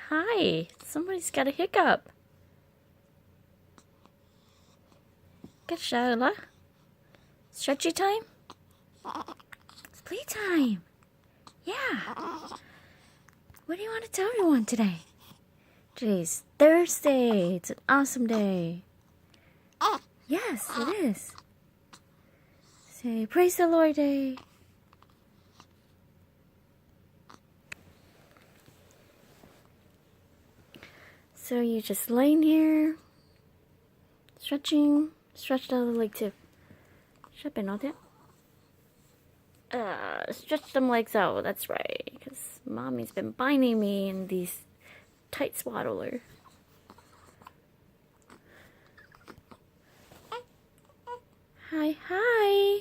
Hi, somebody's got a hiccup. Good show, Stretchy time? It's playtime. Yeah. What do you want to tell everyone today? Today's Thursday. It's an awesome day. Yes, it is. Say, praise the Lord day. So you're just laying here, stretching, stretched out the leg too. Stretch out there. Stretch them legs out, that's right. Because mommy's been binding me in these tight swaddler. Hi, hi.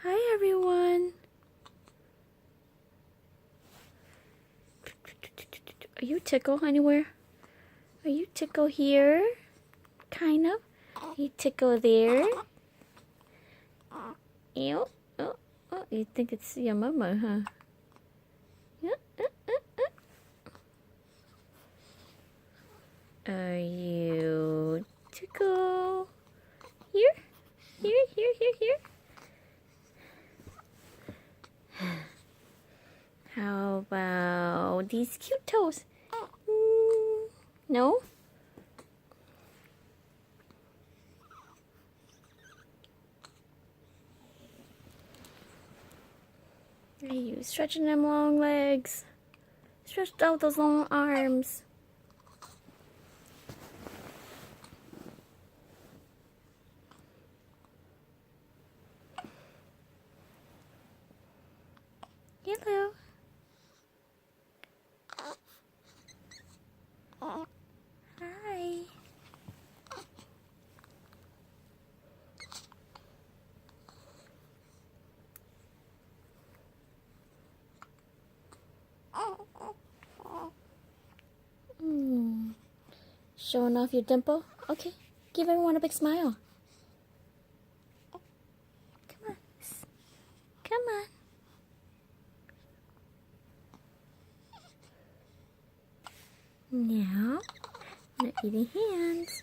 Hi, everyone. Are you tickle anywhere? Are you tickle here? Kind of. You tickle there? Ew. Oh, you think it's your mama, huh? Are you tickle? Here? Here. How about these cute toes? No? Are you stretching them long legs? Stretch out those long arms. Hello. Hi. Showing off your dimple? Okay. Give everyone a big smile. Come on. Come on. Now, not eating hands.